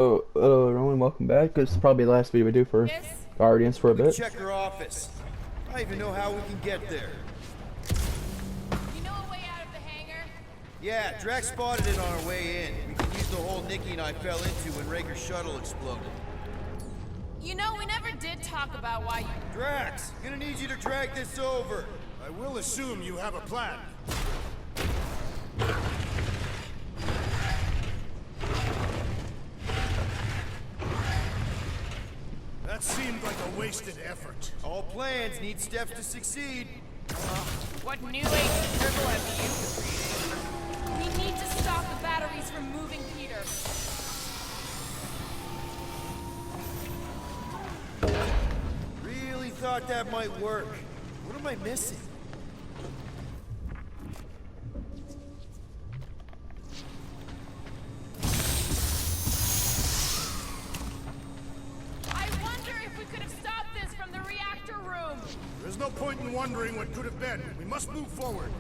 Oh, hello everyone, welcome back. This is probably the last video we do for Yes? Guardians for a bit. Check her office. I don't even know how we can get there. You know a way out of the hangar? Yeah, Drax spotted it on our way in. We can use the hole Nikki and I fell into when Raker's shuttle exploded. You know, we never did talk about why you... Drax, gonna need you to drag this over. I will assume you have a plan. That seemed like a wasted effort. All plans need steps to succeed. What new age dribble have you created? We need to stop the batteries from moving Peter. Really thought that might work. What am I missing? I wonder if we could have stopped this from the reactor room. There's no point in wondering what could have been. We must move forward.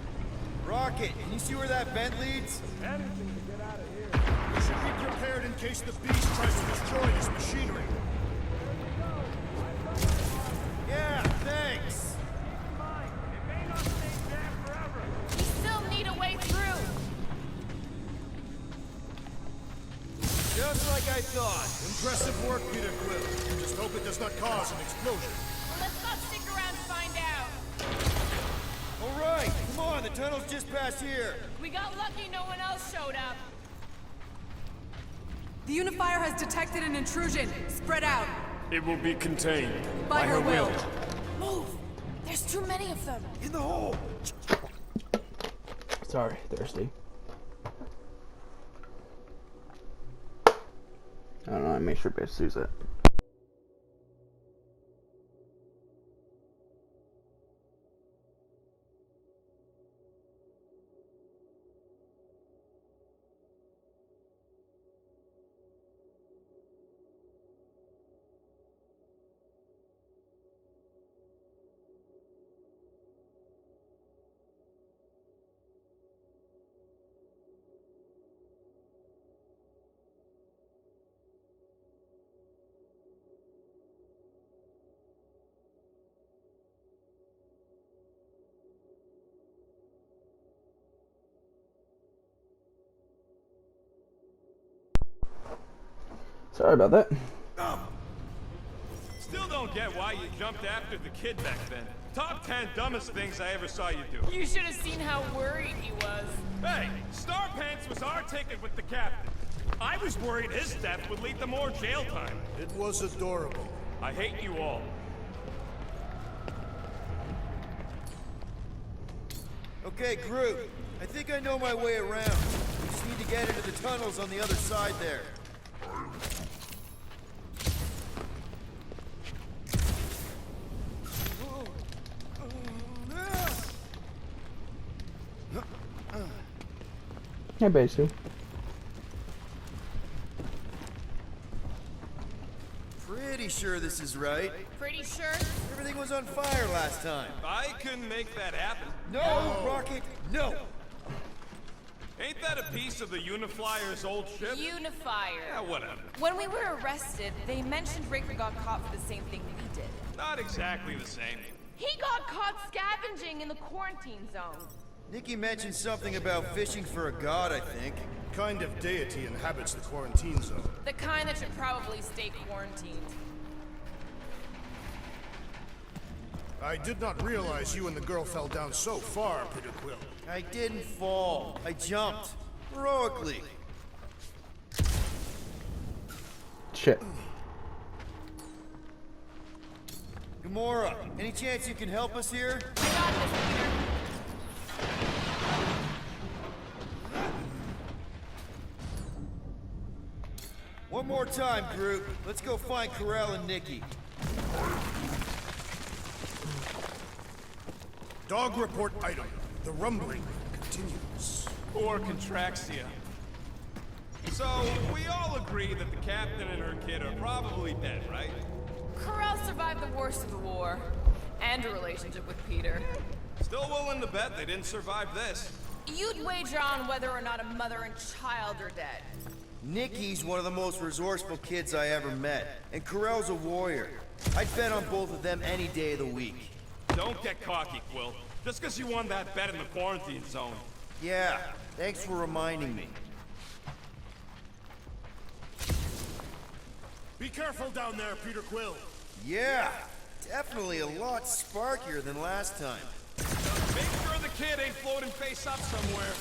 Rocket, can you see where that vent leads? We should be prepared in case the beast tries to destroy this machinery. Yeah, thanks. We still need a way through. Just like I thought. Impressive work, Peter Quill. Just hope it does not cause an explosion. Well, let's not stick around to find out. All right, come on, the tunnel's just past here. We got lucky no one else showed up. The Unifier has detected an intrusion. Spread out. It will be contained. By her will. Move! There's too many of them. In the hole. Sorry, thirsty. I don't know, I make sure Base sees it. Sorry about that. Still don't get why you jumped after the kid back then. Top 10 dumbest things I ever saw you do. You should have seen how worried he was. Hey, Star Pants was our ticket with the captain. I was worried his death would lead to more jail time. It was adorable. I hate you all. Okay, Groot. I think I know my way around. We just need to get into the tunnels on the other side there. Hey, Basu. Pretty sure this is right. Pretty sure? Everything was on fire last time. I couldn't make that happen. No, Rocket, no! Ain't that a piece of the Uniflyer's old ship? Unifier. Yeah, whatever. When we were arrested, they mentioned Raker got caught for the same thing we did. Not exactly the same. He got caught scavenging in the quarantine zone. Nikki mentioned something about fishing for a god, I think. Kind of deity inhabits the quarantine zone. The kind that should probably stay quarantined. I did not realize you and the girl fell down so far, Peter Quill. I didn't fall. I jumped. Heroically. Shit. Gamora, any chance you can help us here? I got this, Peter. One more time, Groot. Let's go find Karel and Nikki. Dog report item. The rumbling continues. Or Contraxia. So, we all agree that the captain and her kid are probably dead, right? Karel survived the worst of the war. And a relationship with Peter. Still willing to bet they didn't survive this. You'd wager on whether or not a mother and child are dead. Nikki's one of the most resourceful kids I ever met, and Corell's a warrior. I'd bet on both of them any day of the week. Don't get cocky, Quill. Just because you won that bet in the quarantine zone. Yeah, thanks for reminding me. Be careful down there, Peter Quill. Yeah, definitely a lot sparkier than last time. Make sure the kid ain't floating face up somewhere.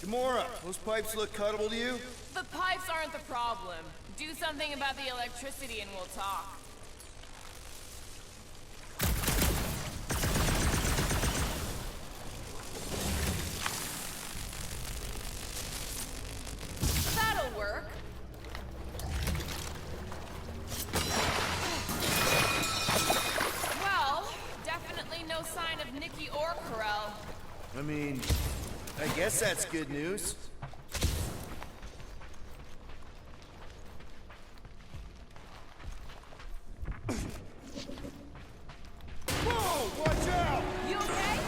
Gamora, those pipes look cuttable to you? The pipes aren't the problem. Do something about the electricity and we'll talk. That'll work. Well, definitely no sign of Nikki or Corell. I mean, I guess that's good news. Whoa, watch out! You okay?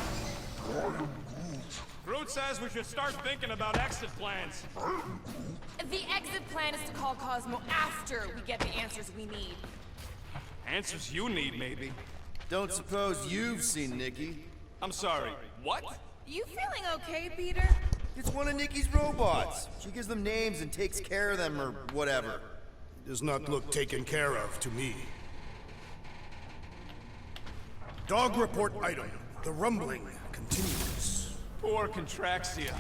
Groot says we should start thinking about exit plans. The exit plan is to call Cosmo after we get the answers we need. Answers you need, maybe. Don't suppose you've seen Nikki? I'm sorry, what? You feeling okay, Peter? It's one of Nikki's robots. She gives them names and takes care of them or whatever. Does not look taken care of to me. Dog report item. The rumbling continues. Poor Contraxia.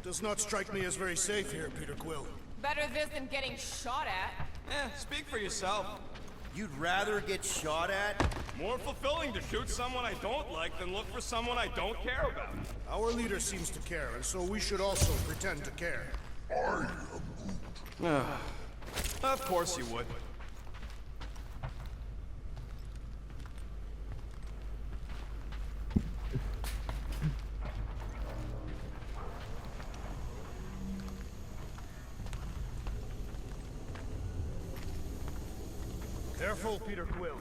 Does not strike me as very safe here, Peter Quill. Better this than getting shot at. Speak for yourself. You'd rather get shot at? More fulfilling to shoot someone I don't like than look for someone I don't care about. Our leader seems to care, and so we should also pretend to care. Of course you would. Careful, Peter Quill.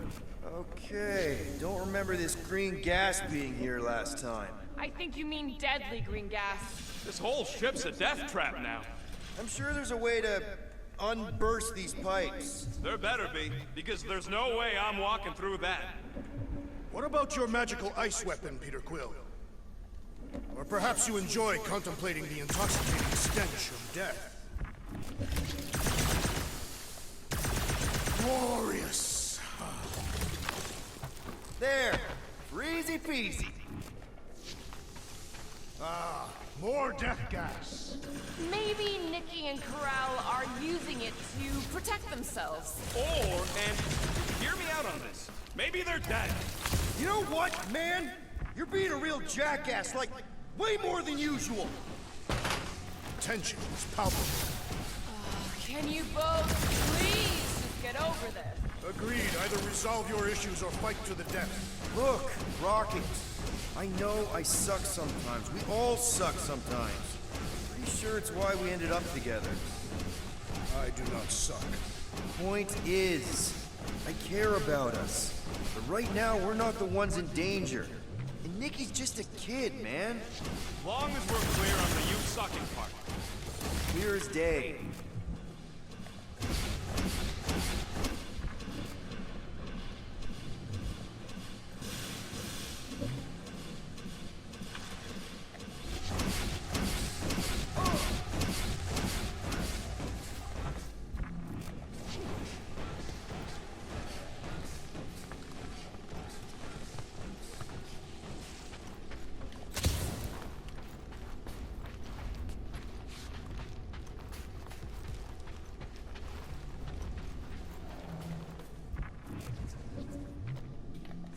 Okay, don't remember this green gas being here last time. I think you mean deadly green gas. This whole ship's a death trap now. I'm sure there's a way to unburst these pipes. There better be, because there's no way I'm walking through that. What about your magical ice weapon, Peter Quill? Or perhaps you enjoy contemplating the intoxicating stench of death. Glorious. There, easy peasy. More death gas. Maybe Nikki and Corral are using it to protect themselves. Or, and hear me out on this, maybe they're dead. You know what, man? You're being a real jackass, like, way more than usual. Tension is palpable. Can you both please just get over this? Agreed. Either resolve your issues or fight to the death. Look, Rocket. I know I suck sometimes. We all suck sometimes. Pretty sure it's why we ended up together. I do not suck. Point is, I care about us. But right now, we're not the ones in danger. And Nikki's just a kid, man. As long as we're clear on the you sucking part. Clear as day.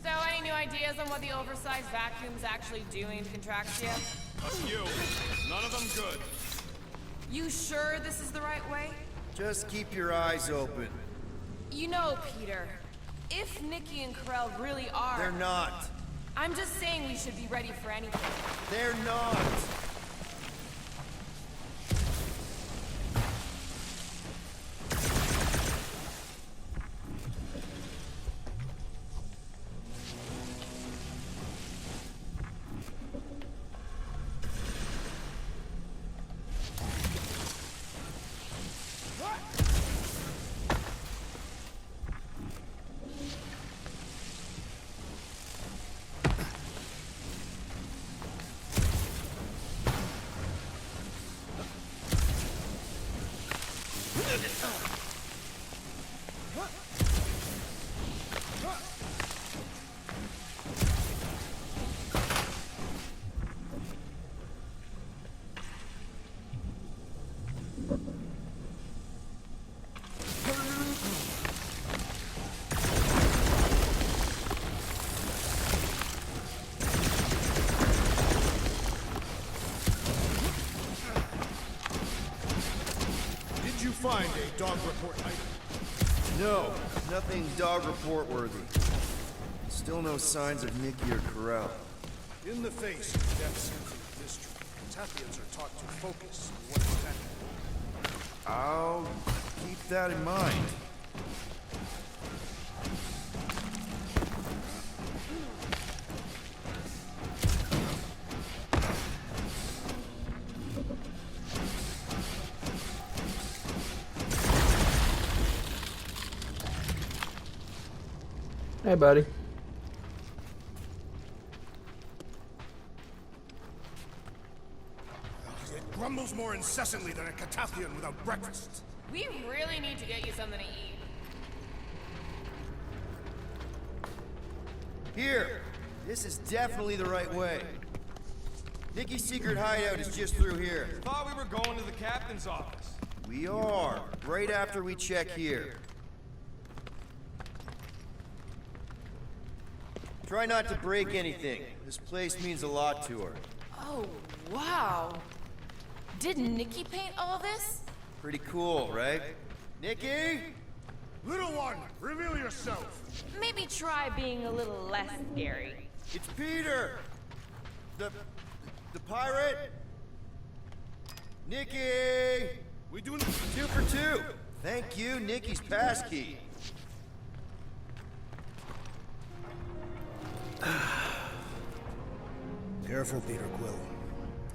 So, any new ideas on what the oversized vacuum's actually doing to Contraxia? A few. None of them good. You sure this is the right way? Just keep your eyes open. You know, Peter, if Nikki and Corell really are... They're not. I'm just saying we should be ready for anything. They're not. Did you find a dog report item? No, nothing dog report worthy. Still no signs of Nikki or Corell. In the face of death sentence mystery, Cataphians are taught to focus on what is happening. I'll keep that in mind. Hey, buddy. It grumbles more incessantly than a Cataphian without breakfast. We really need to get you something to eat. Here! This is definitely the right way. Nikki's secret hideout is just through here. Thought we were going to the captain's office. We are, right after we check here. Try not to break anything. This place means a lot to her. Oh, wow. Did Nikki paint all this? Pretty cool, right? Nikki? Little one, reveal yourself. Maybe try being a little less scary. It's Peter! The pirate? Nikki! We doing 2 for 2. Thank you, Nikki's passkey. Careful, Peter Quill.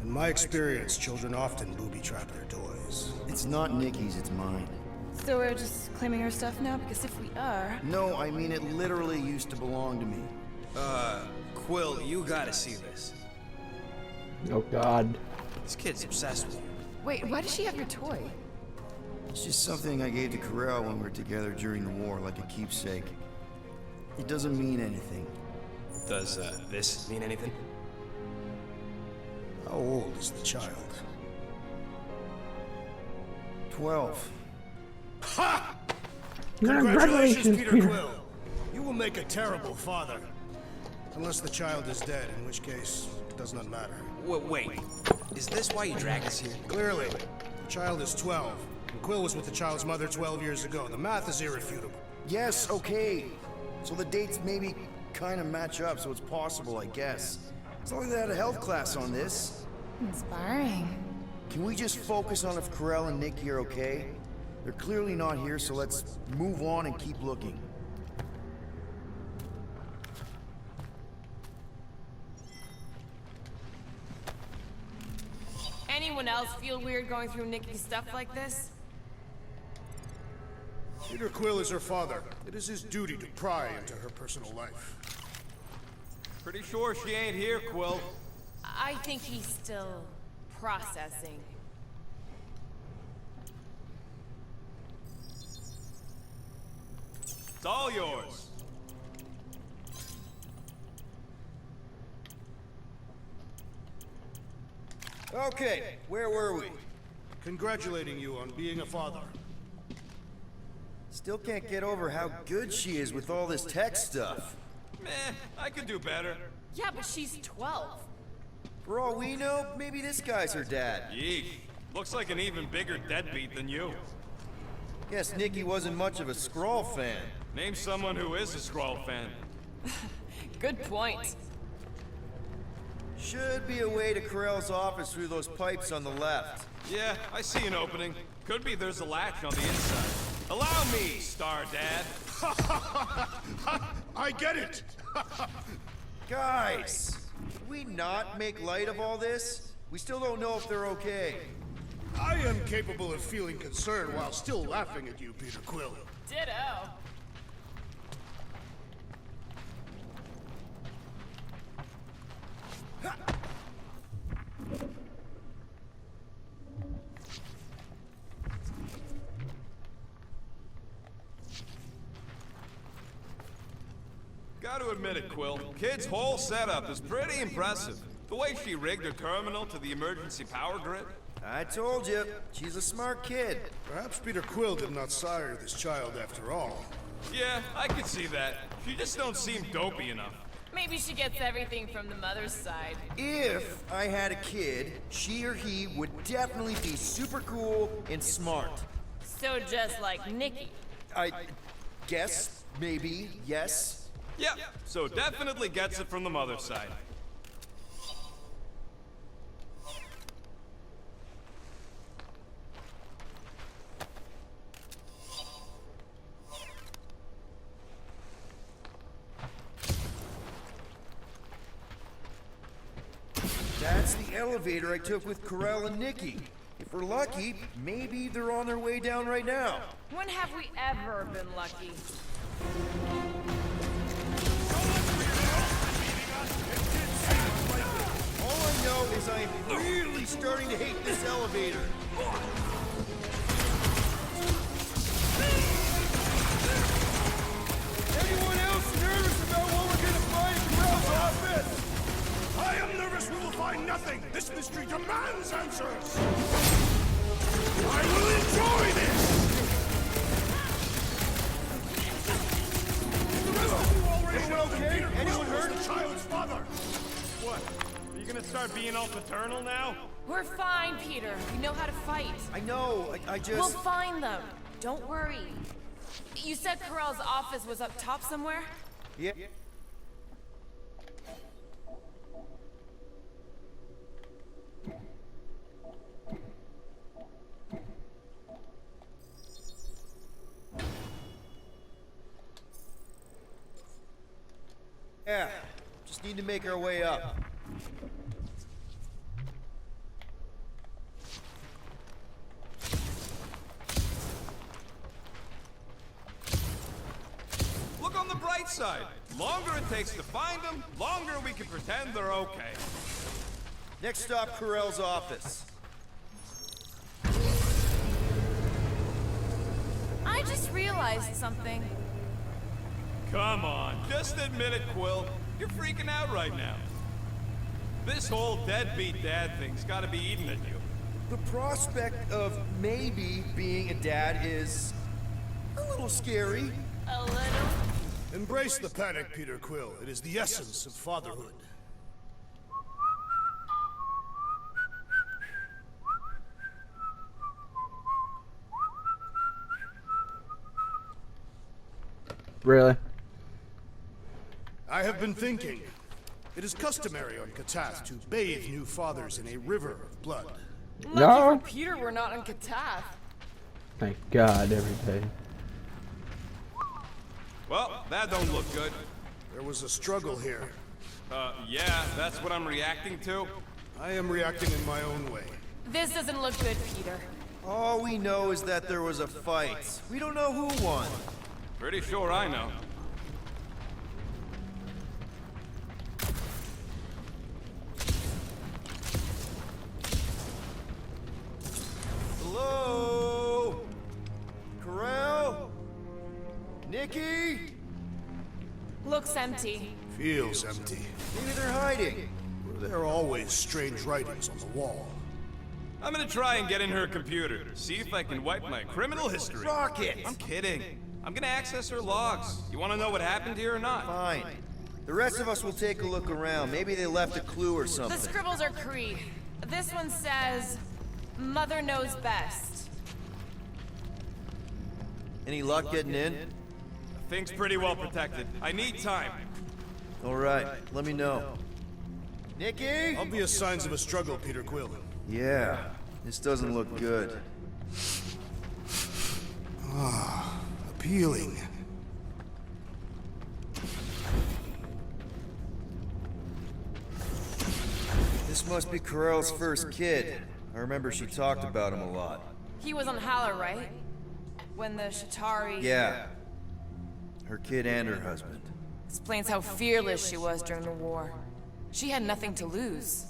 In my experience, children often booby-trap their toys. It's not Nikki's, it's mine. So we're just claiming her stuff now? Because if we are... No, I mean it literally used to belong to me. Quill, you gotta see this. Oh, God. This kid's obsessed with you. Wait, why does she have your toy? It's just something I gave to Corell when we were together during the war, like a keepsake. It doesn't mean anything. Does, this mean anything? How old is the child? 12. Ha! Congratulations, Peter Peter. Quill. You will make a terrible father. Unless the child is dead, in which case, it does not matter. Wait. Is this why you dragged us here? Clearly, the child is 12. And Quill was with the child's mother 12 years ago. The math is irrefutable. Yes, okay. So the dates maybe kind of match up, so it's possible, I guess. It's not like they had a health class on this. Inspiring. Can we just focus on if Corell and Nikki are okay? They're clearly not here, so let's move on and keep looking. Anyone else feel weird going through Nikki's stuff like this? Peter Quill is her father. It is his duty to pry into her personal life. Pretty sure she ain't here, Quill. I think he's still processing. It's all yours. Okay, where were we? Congratulating you on being a father. Still can't get over how good she is with all this tech stuff. Meh, I could do better. Yeah, but she's 12. For all we know, maybe this guy's her dad. Yeesh. Looks like an even bigger deadbeat than you. Guess Nikki wasn't much of a Skrull fan. Name someone who is a Skrull fan. Good point. Should be a way to Corell's office through those pipes on the left. Yeah, I see an opening. Could be there's a latch on the inside. Allow me, Star Dad. I get it! Guys, can we not make light of all this? We still don't know if they're okay. I am capable of feeling concern while still laughing at you, Peter Quill. Ditto. Gotta admit it, Quill. Kid's whole setup is pretty impressive. The way she rigged her terminal to the emergency power grid. I told you, she's a smart kid. Perhaps Peter Quill did not sire this child after all. Yeah, I could see that. She just don't seem dopey enough. Maybe she gets everything from the mother's side. If I had a kid, she or he would definitely be super cool and smart. So just like Nikki. I guess, maybe, yes. Yep, so definitely gets it from the mother's side. That's the elevator I took with Corell and Nikki. If we're lucky, maybe they're on their way down right now. When have we ever been lucky? All I know is I am really starting to hate this elevator. Anyone else nervous about what we're gonna find in Corell's office? I am nervous we will find nothing! This mystery demands answers! I will enjoy this! Anyone okay? Anyone hurt? The child's father! What? Are you gonna start being all paternal now? We're fine, Peter. We know how to fight. I know, I just... We'll find them. Don't worry. You said Corell's office was up top somewhere? Yeah. Yeah, just need to make our way up. Look on the bright side. Longer it takes to find them, longer we can pretend they're okay. Next stop, Corell's office. I just realized something. Come on, just admit it, Quill. You're freaking out right now. This whole deadbeat dad thing's gotta be eating at you. The prospect of maybe being a dad is a little scary. A little. Embrace the panic, Peter Quill. It is the essence of fatherhood. Really? I have been thinking. It is customary on Katath to bathe new fathers in a river of blood. No. Lucky for Peter we're not on Katath. Thank God, every day. Well, that don't look good. There was a struggle here. Yeah, that's what I'm reacting to. I am reacting in my own way. This doesn't look good, Peter. All we know is that there was a fight. We don't know who won. Pretty sure I know. Hello? Corell? Nikki? Looks empty. Feels empty. Maybe they're hiding. There are always strange writings on the wall. I'm gonna try and get in her computer, see if I can wipe my criminal history. Rocket! I'm kidding. I'm gonna access her logs. You wanna know what happened here or not? Fine. The rest of us will take a look around. Maybe they left a clue or The something. scribbles are Kree. This one says, Mother knows best. Any luck getting in? Thing's pretty well protected. I need time. Alright, let me know. Nikki? Obvious signs of a struggle, Peter Quill. Yeah, this doesn't look good. Appealing. This must be Corell's first kid. I remember she talked about him a lot. He was on Hala, right? When the Shatari... Yeah. Her kid and her husband. Explains how fearless she was during the war. She had nothing to lose.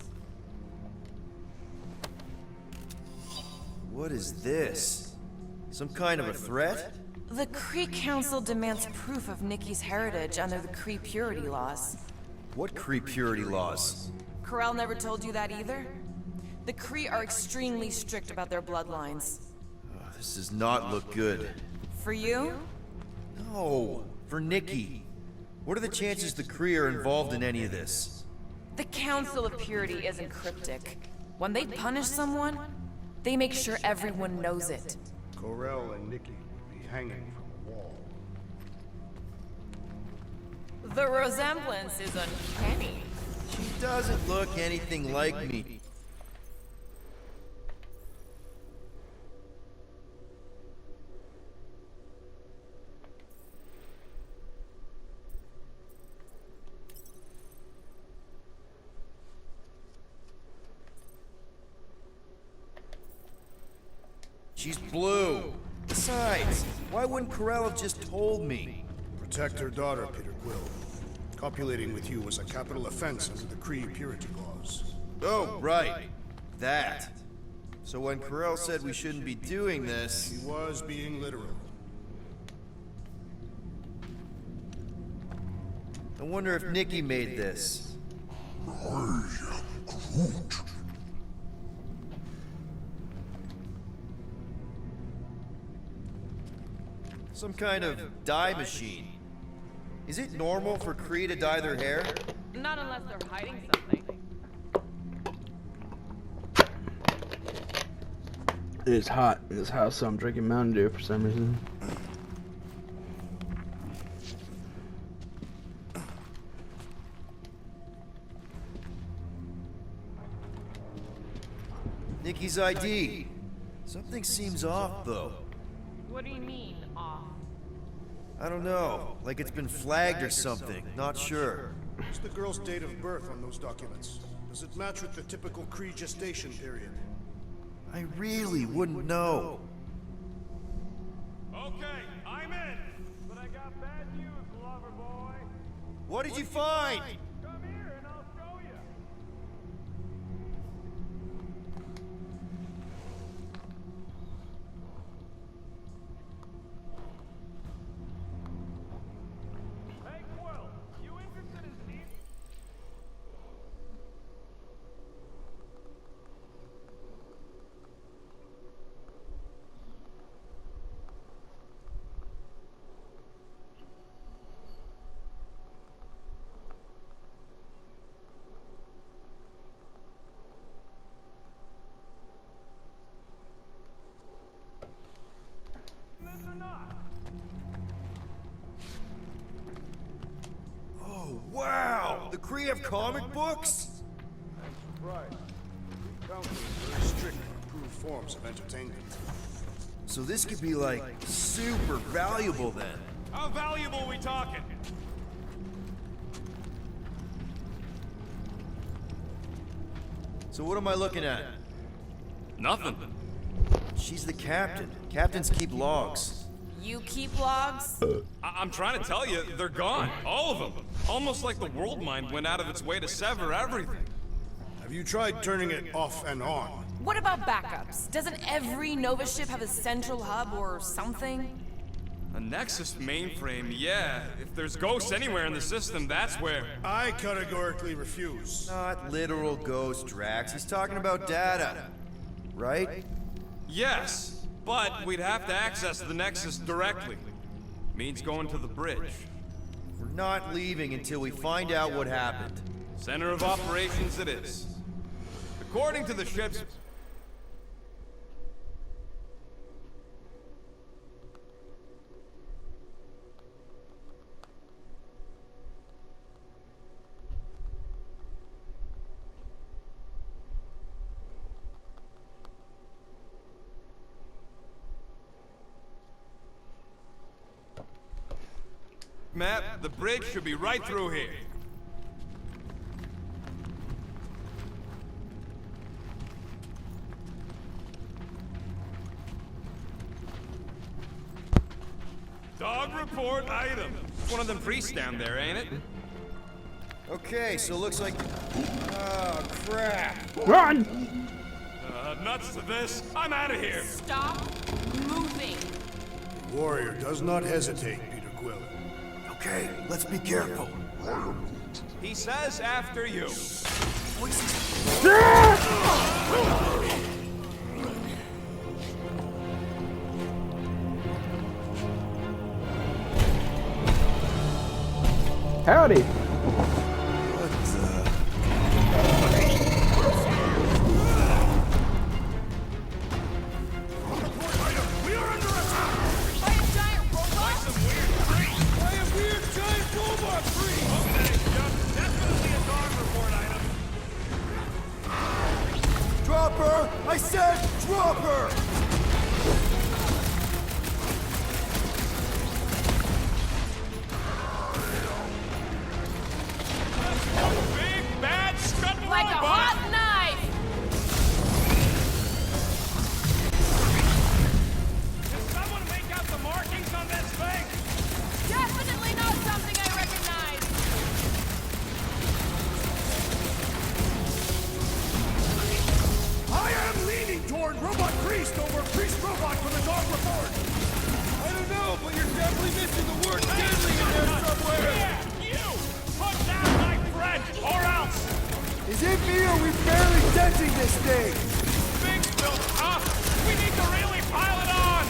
What is this? Some kind of a threat? The Kree Council demands proof of Nikki's heritage under the Kree purity laws. What Kree purity laws? Corell never told you that either? The Kree are extremely strict about their bloodlines. Oh, this does not look good. For you? No, for Nikki. What are the chances the Kree are involved in any of this? The Council of Purity isn't cryptic. When they punish someone, they make sure everyone knows it. Corell and Nikki will be hanging from a wall. The resemblance is uncanny. She doesn't look anything like me. She's blue. Besides, why wouldn't Corell have just told me? Protect her daughter, Peter Quill. Copulating with you was a capital offense under the Kree purity laws. Oh, right. That. So when Corell said we shouldn't be doing this... He was being literal. I wonder if Nikki made this. Some kind of dye machine. Is it normal for Kree to dye their hair? Not unless they're hiding something. It's hot in this house, so I'm drinking Mountain Dew for some reason. Nikki's ID. Something seems off, though. What do you mean, off? I don't know. Like it's been flagged or something. Not sure. What's the girl's date of birth on those documents? Does it match with the typical Kree gestation period? I really wouldn't know. Okay, I'm in. But I got bad news, lover boy. What did you find? Come here and I'll show you. Hey, Quill, you interested in Steve? Oh, wow! The Kree have comic books? Right. The Council is very strict on approved forms of entertainment. So this could be like super valuable then. How valuable we talking? So what am I looking at? Nothing. She's the captain. Captains keep logs. You keep logs? I'm trying to tell you, they're gone. All of them. Almost like the world mind went out of its way to sever everything. Have you tried turning it off and on? What about backups? Doesn't every Nova ship have a central hub or something? A Nexus mainframe, yeah. If there's ghosts anywhere in the system, that's where. I categorically refuse. Not literal ghost, Drax. He's talking about data. Right? Yes, but we'd have to access the Nexus directly. Means going to the bridge. We're not leaving until we find out what happened. Center of operations it is. According to the ship's... Map, the bridge should be right through here. Dog report item. It's one of them priests down there, ain't it? Okay, so looks like... Oh, crap. Run! Nuts to this. I'm out of here. Stop moving. Warrior does not hesitate, Peter Quill. Okay, let's be careful. He says after you. Howdy! We are under attack! By a giant robot? By a weird giant robot free! Okay, yep, definitely a dog report item. Drop her! I said drop her! Big bad scuttle Like a robot. hot knife! Can someone make out the markings on this thing? Definitely not something I recognize! I am leaning toward Robot Priest over Priest Robot for the dog report! I don't know, but you're definitely missing the word deadly in there somewhere! Yeah, you! Put down my friend, or else! Is it me or we barely denting this thing? Things built up! We need to really pile it on!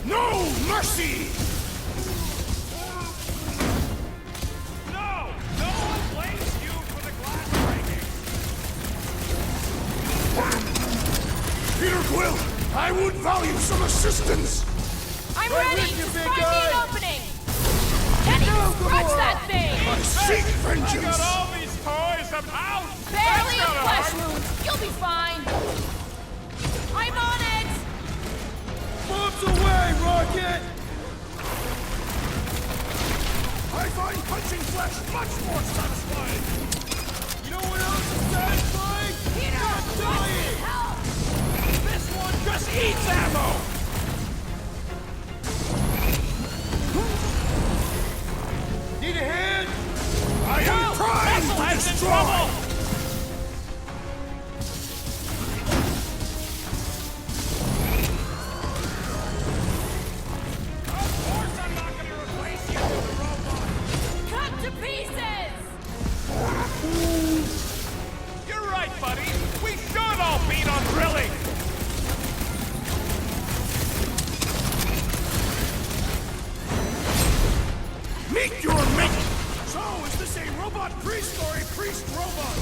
No mercy! No! No one blames you for the glass breaking! Peter Quill, I would value some assistance! I'm Right ready! with you, Just big find me guy. an opening! Can't even scratch that thing! I seek I vengeance! got all these toys, I'm out! Barely a That's gotta flesh hurt. wound! You'll be fine! I'm on it! Bombs away, Rocket! I find punching flesh much more satisfying! You know what else is satisfying? Peter! dying! Help! This one just eats ammo! Need a hand? I am primed to Head's in destroy! trouble! Of course I'm not gonna replace you with a robot! Cut to pieces! You're right, buddy! We should all beat on drilling! Meet your mate! So, is this a robot priest or a priest robot?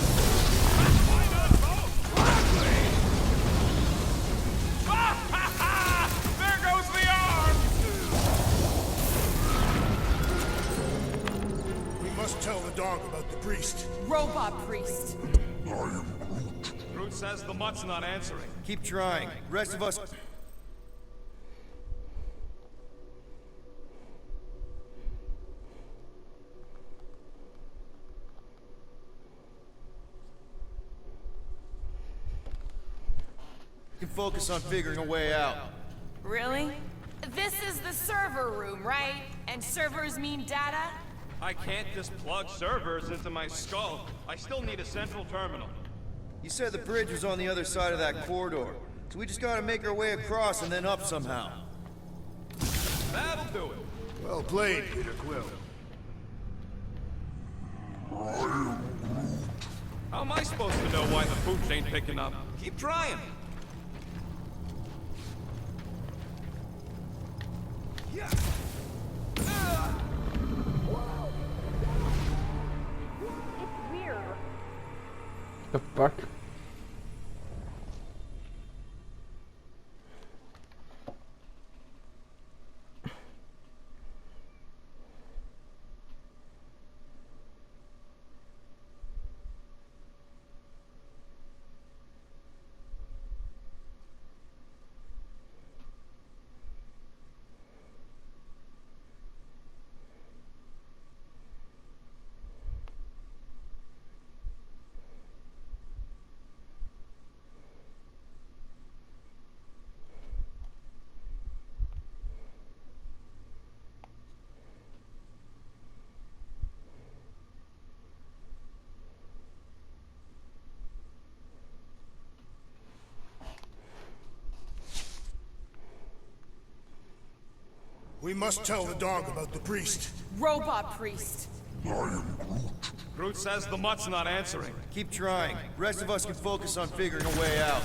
Why not both? Gladly! Ah, ha, ha! There goes the arm! We must tell the dog about the priest. Robot priest. Groot says the mutt's not answering. Keep trying. Rest of us... can focus on figuring a way out. Really? This is the server room, right? And servers mean data? I can't just plug servers into my skull. I still need a central terminal. You said the bridge was on the other side of that corridor, so we just gotta make our way across and then up somehow. That'll do it. Well played, Peter Quill. How am I supposed to know why the pooch ain't picking up? Keep trying. The fuck? We must tell the dog about the priest. Robot priest. Groot says the mutt's not answering. Keep trying. Rest of us can focus on figuring a way out.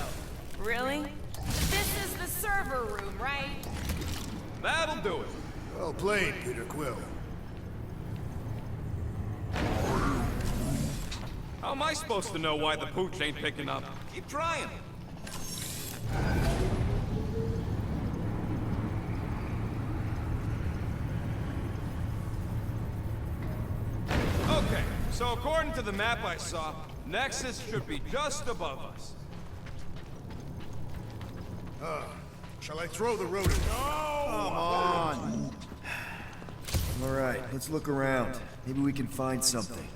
Really? This is the server room, right? That'll do it. Well played, Peter Quill. How am I supposed to know why the pooch ain't picking up? Keep trying. Okay, so according to the map I saw, Nexus should be just above us. Shall I throw the rodent? Come on! Alright, let's look around. Maybe we can find something.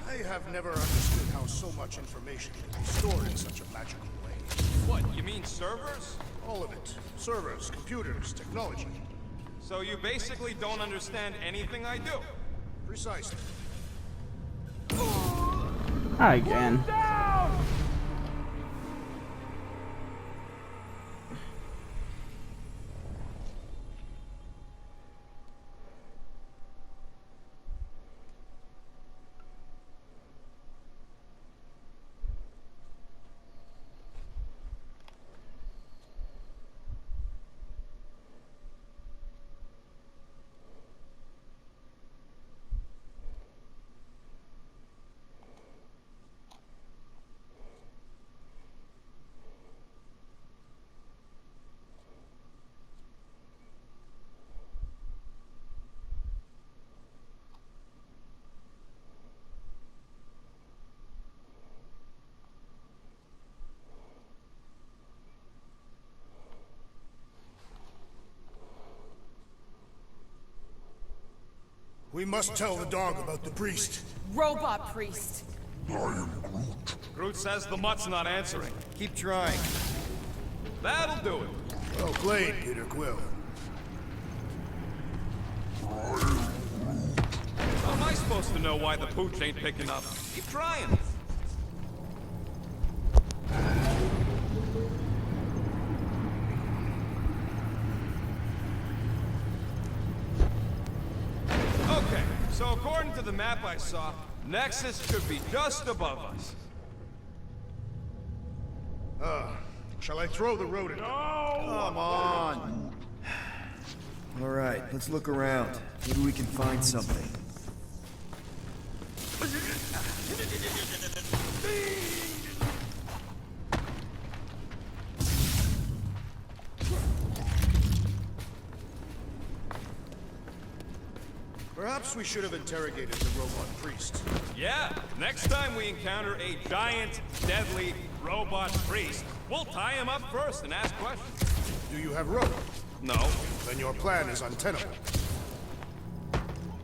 I have never understood how so much information can be stored in such a magical way. What, you mean servers? All of it. Servers, computers, technology. So you basically don't understand anything I do? Precisely. Hi again. We must tell the dog about the priest. Robot priest. Groot says the mutt's not answering. Keep trying. That'll do it. Well played, Peter Quill. How am I supposed to know why the pooch ain't picking up? Keep trying. Okay, so according to the map I saw, Nexus should be just above us. Shall I throw the rodent? Come on! Alright, let's look around. Maybe we can find something. Perhaps we should have interrogated the robot priest. Yeah, next time we encounter a giant, deadly robot priest, we'll tie him up first and ask questions. Do you have rope? No. Then your plan is untenable.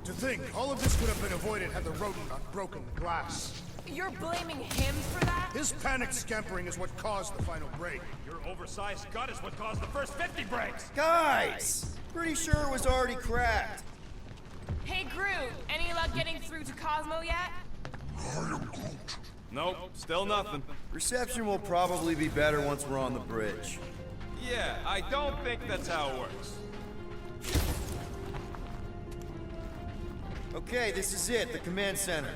To think, all of this could have been avoided had the rodent not broken the glass. You're blaming him for that? His panicked scampering is what caused the final break. Your oversized gut is what caused the first 50 breaks! Guys! Pretty sure it was already cracked. Hey, Groot, any luck getting through to Cosmo yet? Nope, still nothing. Reception will probably be better once we're on the bridge. Yeah, I don't think that's how it works. Okay, this is it, the command center.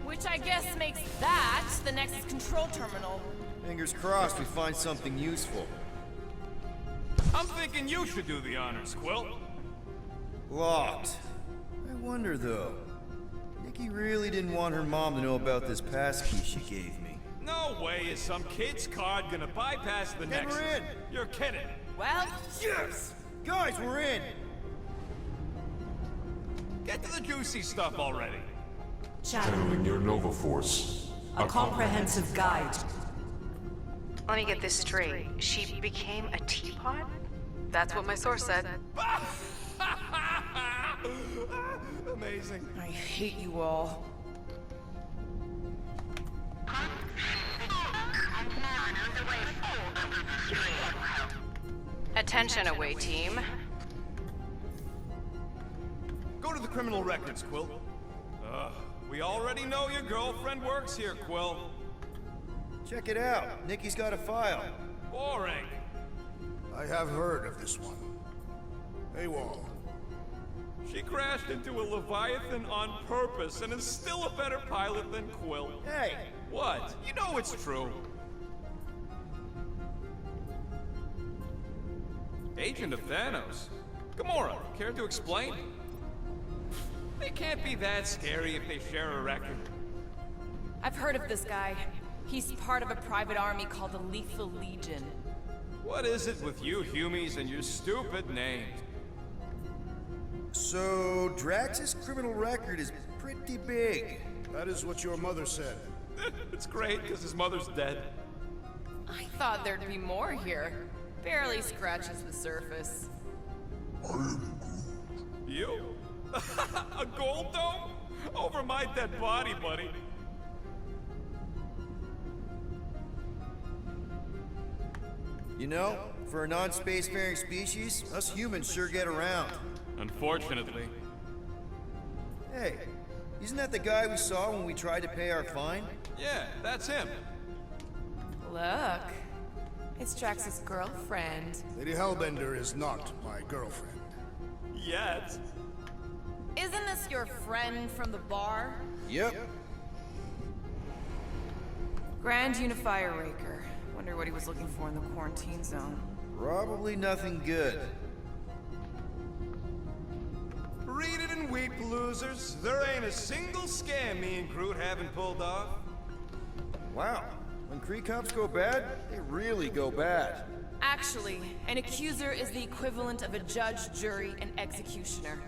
Which I guess makes that the Nexus control terminal. Fingers crossed we find something useful. I'm thinking you should do the honors, Quill. Locked. I wonder though. Nikki really didn't want her mom to know about this passkey she gave me. No way is some kid's card gonna bypass the Then Nexus. we're in. You're kidding. Well, Yes! Guys, we're in! Get to the juicy stuff already. Channeling your Nova Force. A comprehensive guide. Let me get this straight. She became a teapot? That's what my source said. Amazing. I hate you all. Attention away team. Go to the criminal records, Quill. We already know your girlfriend works here, Quill. Check it out. Nikki's got a file. Boring. I have heard of this one. AWOL. She crashed into a Leviathan on purpose and is still a better pilot than Quill. Hey! What? You know it's true. Agent of Thanos. Gamora, care to explain? They can't be that scary if they share a record. I've heard of this guy. He's part of a private army called the Lethal Legion. What is it with you Humies and your stupid names? So, Drax's criminal record is pretty big. That is what your mother said. It's great because his mother's dead. I thought there'd be more here. Barely scratches the surface. You? A gold dome? Over my dead body, buddy. You know, for a non-spacefaring species, us humans sure get around. Unfortunately. Hey, isn't that the guy we saw when we tried to pay our fine? Yeah, that's him. Look. It's Drax's girlfriend. Lady Hellbender is not my girlfriend. Yet. Isn't this your friend from the bar? Yep. Grand Unifier Raker. Wonder what he was looking for in the quarantine zone. Probably nothing good. Read it and weep, losers. There ain't a single scam me and Groot haven't pulled off. Wow. When Kree cops go bad, they really go bad. Actually, an accuser is the equivalent of a judge, jury, and executioner.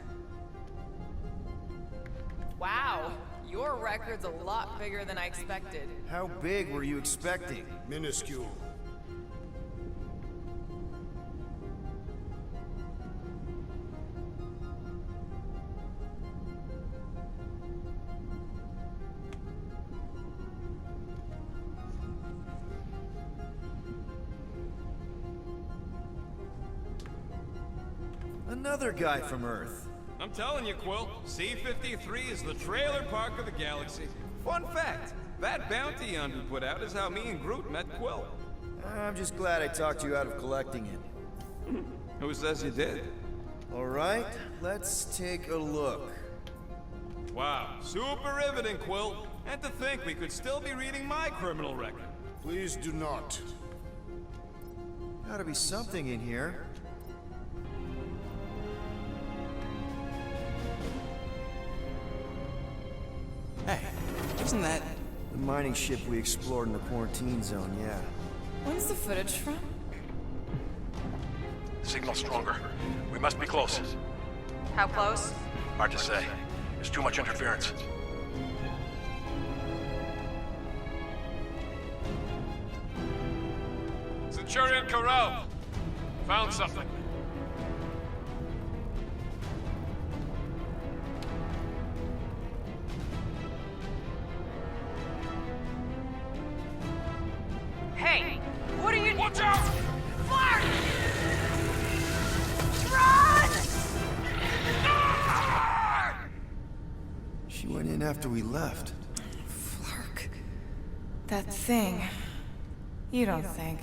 Wow, your record's a lot bigger than I expected. How big were you expecting? Minuscule. Another guy from Earth. I'm telling you, Quill, C-53 is the trailer park of the galaxy. Fun fact, that bounty hunt we put out is how me and Groot met Quill. I'm just glad I talked you out of collecting it. Who says you did? All right, let's take a look. Wow, super riveting, Quill. And to think we could still be reading my criminal record. Please do not. Gotta be something in here. Hey, isn't that... The mining ship we explored in the quarantine zone, yeah. When's the footage from? Signal stronger. We must be close. How close? Hard to say. There's too much interference. Centurion Corral! Found something. Hey! What are you— Watch out! Clark! Run! She went in after we left. Flark. That thing. You don't think.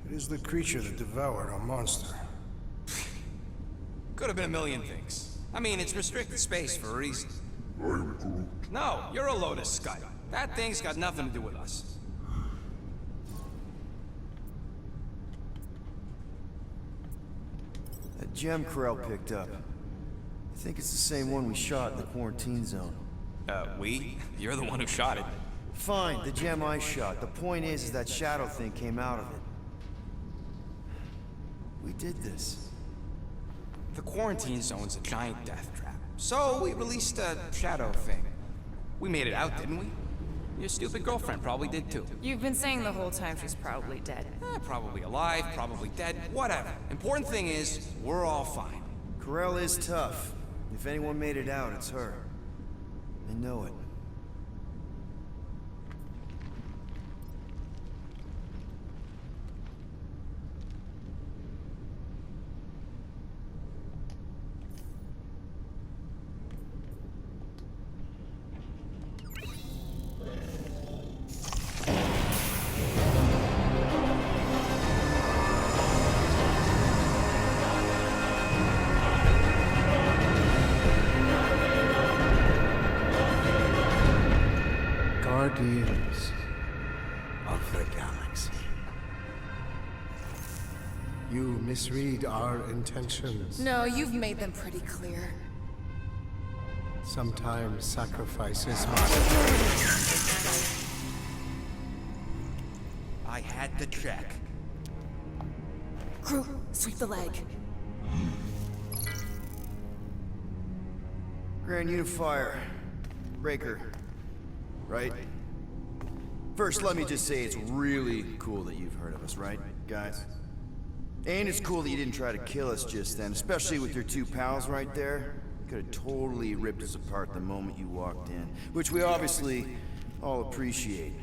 It is the creature that devoured our monster. Could have been a million things. I mean, it's restricted space for a reason. No, you're a Lotus Sky. That thing's got nothing to do with us. That gem Corell picked up. I think it's the same one we shot in the quarantine zone. We? You're the one who shot it. Fine, the gem I shot. The point is that shadow thing came out of it. We did this. The quarantine zone's a giant death trap. So we released a shadow thing. We made it out, didn't we? Your stupid girlfriend probably did too. You've been saying the whole time she's probably dead. Probably alive, probably dead, whatever. Important thing is, we're all fine. Corell is tough. If anyone made it out, it's her. I know it. ideals of the galaxy. You misread our intentions. No, you've made them pretty clear. Sometimes sacrifices must... I had to check. Crew, sweep the leg. Grand Unifier. Breaker. Right? First, let me just say it's really cool that you've heard of us, right, guys? And it's cool that you didn't try to kill us just then, especially with your two pals right there. You could have totally ripped us apart the moment you walked in, which we obviously all appreciate.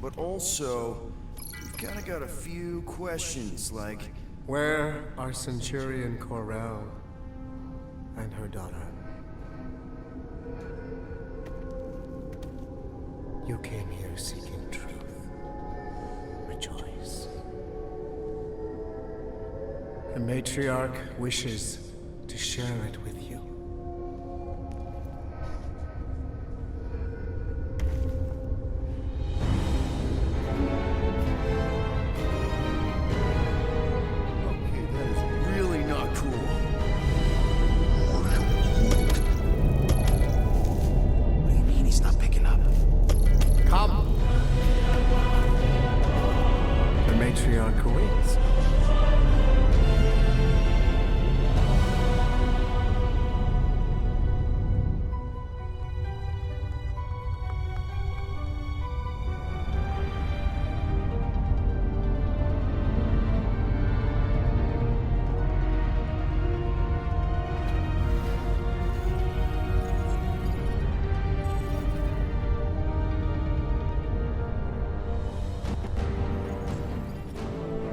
But also, we've kind of got a few questions, like... Where are Centurion Corell and her daughter? You came here seeking truth. Rejoice. The Matriarch wishes to share it with you. Okay, that is really not cool. What do you mean he's not picking up? Come! The Matriarch awaits.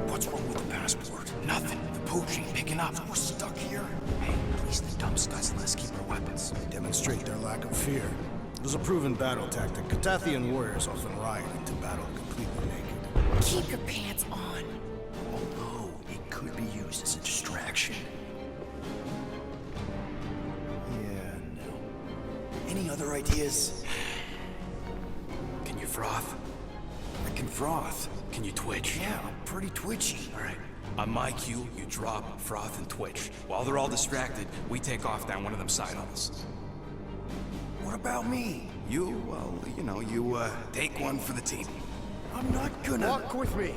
What's wrong with the passport? Nothing. The pooch ain't picking up. We're stuck here. Hey, at least the dumb scuzz let us keep our weapons. They demonstrate their lack of fear. It was a proven battle tactic. Catathian warriors often ride into battle completely naked. Keep your pants on. Although, it could be used as a distraction. Yeah, no. Any other ideas? Can you froth? I can froth. Can you twitch? Yeah, I'm pretty twitchy. Alright. On my cue, you drop, froth, and twitch. While they're all distracted, we take off down one of them side halls. What about me? You, well, you know, you, take one for the team. I'm not gonna... Walk with me.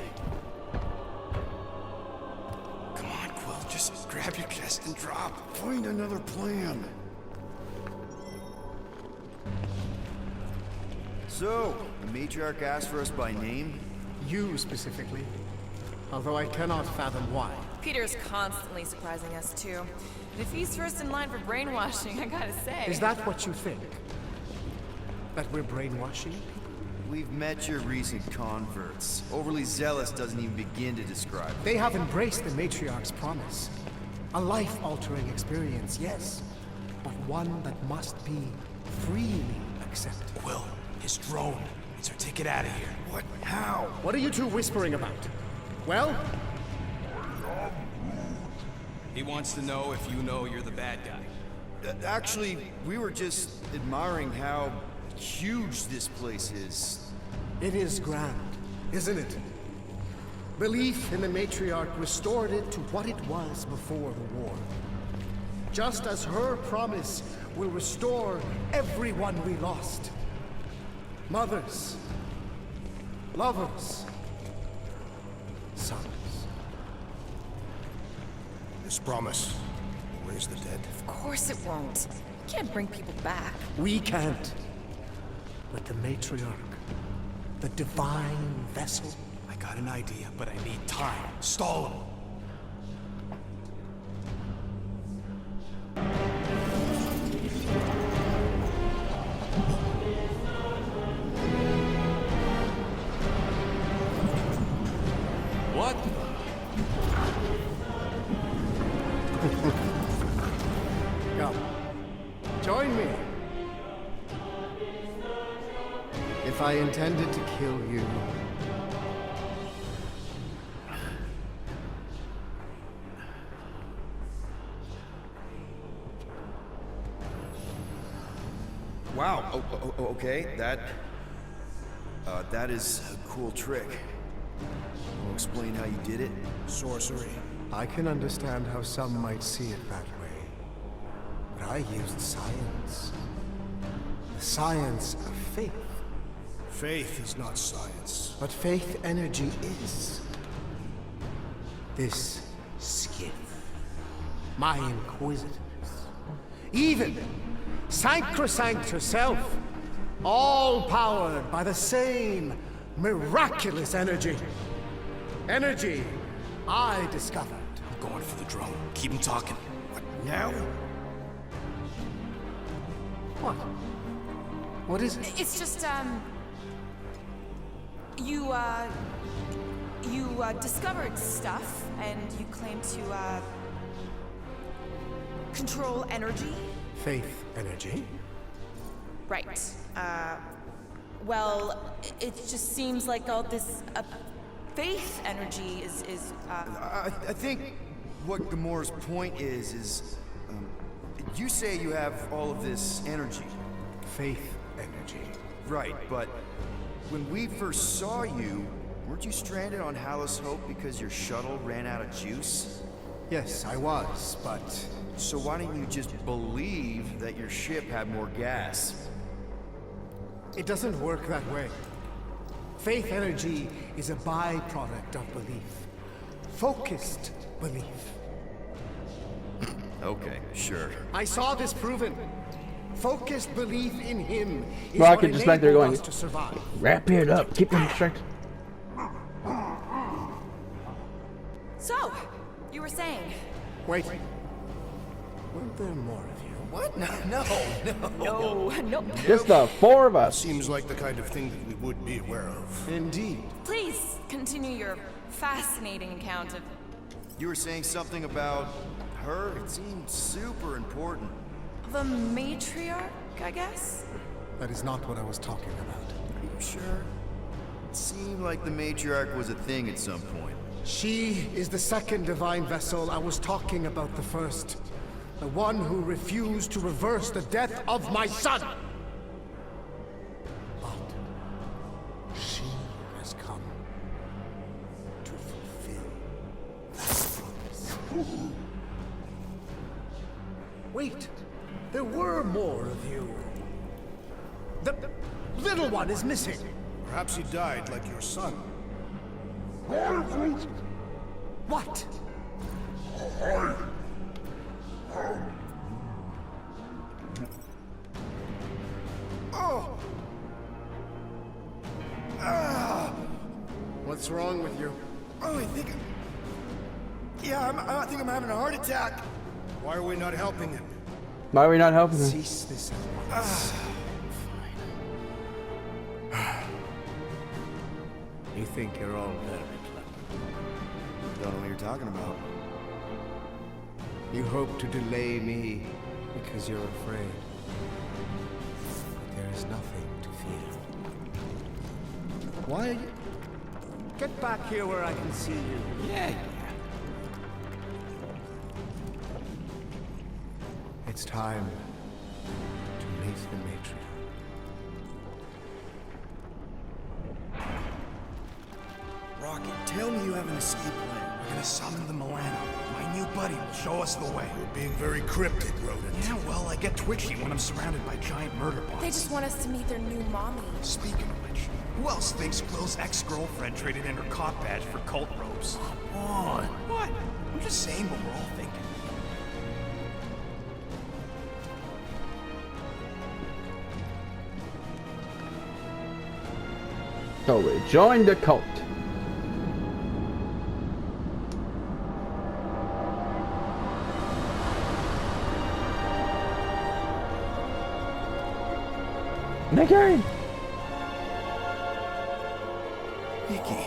Come on, Quill, just grab your chest and drop. Find another plan. So, the Matriarch asked for us by name? You specifically. Although I cannot fathom why. Peter's constantly surprising us, too. And if he's first in line for brainwashing, I gotta say... Is that what you think? That we're brainwashing people? We've met your recent converts. Overly zealous doesn't even begin to describe it. They have embraced the Matriarch's promise. A life-altering experience, yes. But one that must be freely accepted. Quill, his drone. It's our ticket out of here. What? How? What are you two whispering about? Well? He wants to know if you know you're the bad guy. Actually, we were just admiring how huge this place is. It is grand, isn't it? Belief in the Matriarch restored it to what it was before the war. Just as her promise will restore everyone we lost. Mothers, lovers, sons. This promise will raise the dead. Of course it won't. You can't bring people back. We can't. But the Matriarch, the divine vessel. I got an idea, but I need time. Stall him. What? Come, join me. If I intended to kill you, Wow, okay, that That is a cool trick. I'll explain how you did it. Sorcery. I can understand how some might see it that way. But I used science. The science of faith. Faith is not science. But faith energy is. This skiff. My inquisitors. Even Sacrosanct herself. All powered by the same miraculous energy. Energy I discovered. I'm going for the drone. Keep him talking. What, now? What? What is it? It's just, you discovered stuff, and you claim to, control energy? Faith energy? Right. Well, it just seems like all this, faith energy is. I think what Gamora's point is, you say you have all of this energy. Faith energy. Right, but when we first saw you, weren't you stranded on Hallis Hope because your shuttle ran out of juice? Yes, I was, but... So why don't you just believe that your ship had more gas? It doesn't work that way. Faith energy is a byproduct of belief. Focused belief. Okay, sure. I saw this proven. Focused belief in him is Rocket what just back there enabled going, us to survive. wrap it up, keep them distracted. So, you were saying? Wait. Weren't there more of you? What? No. Just the four of us. Seems like the kind of thing that we would be aware of. Indeed. Please continue your fascinating account of. You were saying something about her? It seemed super important. The matriarch, I guess? That is not what I was talking about. Are you sure? It seemed like the matriarch was a thing at some point. She is the second divine vessel. I was talking about the first. The one who refused to reverse the death of my son! But she has come to fulfill that promise. Wait, there were more of you. The little one is missing. Perhaps he died like your son. What? Oh! What's wrong with you? Oh, I think I think I'm having a heart attack. Why are we not helping him? Why are we not helping them? Cease this at once. You think you're all very clever. Don't know what you're talking about. You hope to delay me because you're afraid. But there is nothing to fear. Why are you... Get back here where I can see you. Yeah. It's time to meet the matriarch. Rocket, tell me you have an escape plan. We're gonna summon the Milano. My new buddy will show us the way. You're being very cryptic, Rodent. Yeah, well, I get twitchy when I'm surrounded by giant murder bots. They just want us to meet their new mommy. Speaking of which, who else thinks Quill's ex-girlfriend traded in her cop badge for cult robes? Come on. What? I'm just saying what we're all thinking. So we joined the cult. Nicky! Nikki.